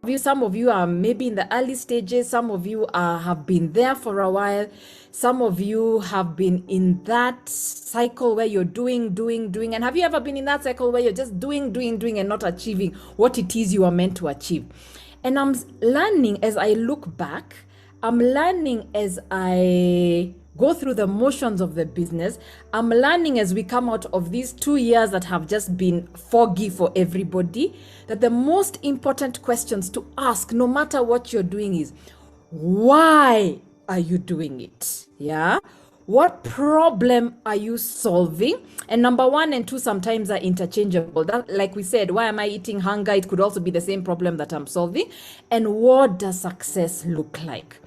you, some of you are maybe in the early stages, some of you have been there for a while, some of you have been in that cycle where you're doing. And have you ever been in that cycle where you're just doing and not achieving what it is you are meant to achieve? And I'm learning as I look back, I'm learning as I go through the motions of the business. I'm learning as we come out of these 2 years that have just been foggy for everybody, that the most important questions to ask, no matter what you're doing, is why are you doing it? Yeah. What problem are you solving? And number 1 and 2 sometimes are interchangeable. That, like we said, why am I eating hunger? It could also be the same problem that I'm solving. And what does success look like?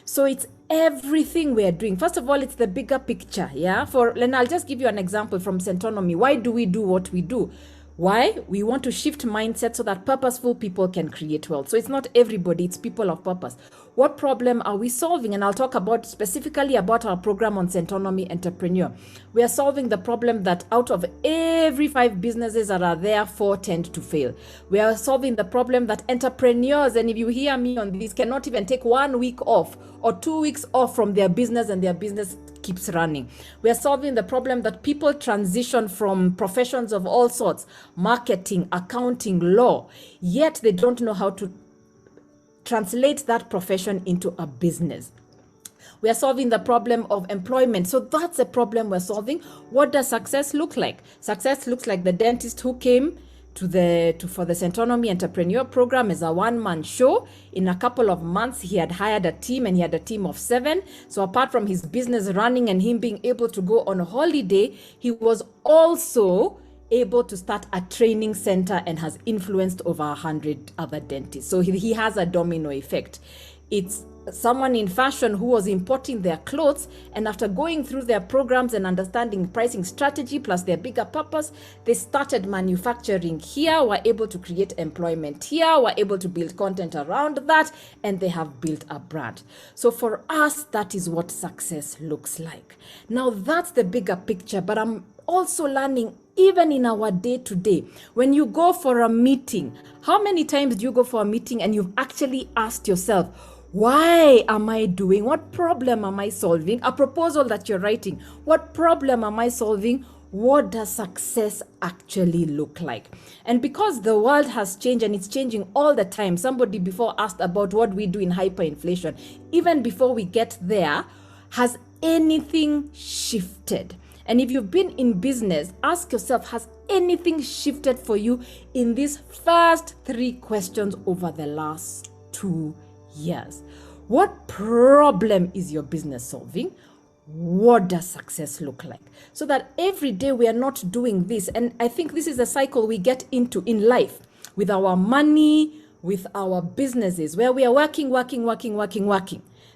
So it's everything we are doing. First of all, it's the bigger picture. Yeah. And I'll just give you an example from Centonomy. Why do we do what we do? Why? We want to shift mindset so that purposeful people can create wealth. So it's not everybody, it's people of purpose. What problem are we solving? And I'll talk specifically about our program on Centonomy Entrepreneur. We are solving the problem that out of every 5 businesses that are there, 4 tend to fail. We are solving the problem that entrepreneurs, and if you hear me on this, cannot even take 1 week off or 2 weeks off from their business, and their business keeps running. We are solving the problem that people transition from professions of all sorts, marketing, accounting, law, yet they don't know how to translate that profession into a business. We are solving the problem of employment. So that's a problem we're solving. What does success look like? Success looks like the dentist who came for the Centonomy Entrepreneur program as a one-man show. In a couple of months, he had hired a team, and he had a team of 7. So apart from his business running and him being able to go on a holiday, he was also able to start a training center and has influenced over 100 other dentists. So he has a domino effect. It's someone in fashion who was importing their clothes, and after going through their programs and understanding pricing strategy plus their bigger purpose, they started manufacturing here, were able to create employment here, were able to build content around that, and they have built a brand. So for us, that is what success looks like. Now that's the bigger picture, but I'm also learning, even in our day-to-day, when you go for a meeting, how many times do you go for a meeting and you've actually asked yourself, why am I doing? What problem am I solving? A proposal that you're writing, what problem am I solving? What does success actually look like? And because the world has changed and it's changing all the time, somebody before asked about what we do in hyperinflation. Even before we get there, has anything shifted? And if you've been in business, ask yourself, has anything shifted for you in these first 3 questions over the last 2 years? What problem is your business solving? What does success look like? So that every day we are not doing this. And I think this is a cycle we get into in life with our money, with our businesses, where we are working.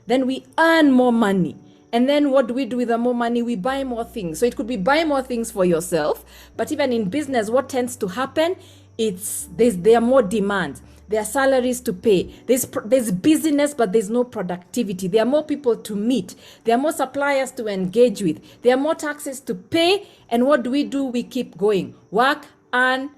Then we earn more money. And then what do we do with the more money? We buy more things. So it could be buy more things for yourself. But even in business, what tends to happen? There are more demands. There are salaries to pay. There's busyness, but there's no productivity. There are more people to meet. There are more suppliers to engage with. There are more taxes to pay. And what do? We keep going. Work, earn,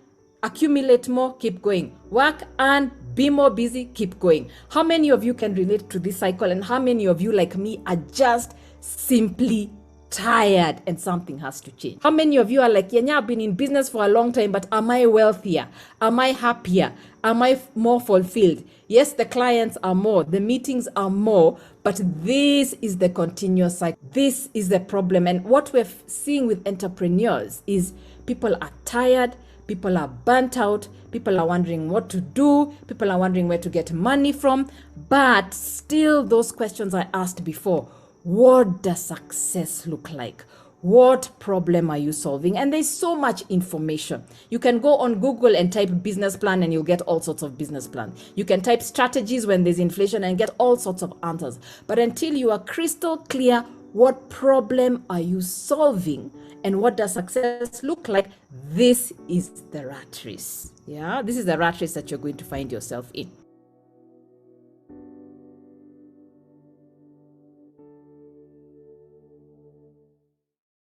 accumulate more, keep going. Work, earn, be more busy, keep going. How many of you can relate to this cycle? And how many of you, like me, are just simply tired and something has to change? How many of you are like, yeah, I've been in business for a long time, but am I wealthier? Am I happier? Am I more fulfilled? Yes, the clients are more, the meetings are more, but this is the continuous cycle. This is the problem. And what we're seeing with entrepreneurs is people are tired, people are burnt out, people are wondering what to do, people are wondering where to get money from, but still those questions I asked before. What does success look like? What problem are you solving? And there's so much information. You can go on Google and type business plan and you'll get all sorts of business plans. You can type strategies when there's inflation and get all sorts of answers. But until you are crystal clear, what problem are you solving and what does success look like? This is the rat race. Yeah, this is the rat race that you're going to find yourself in.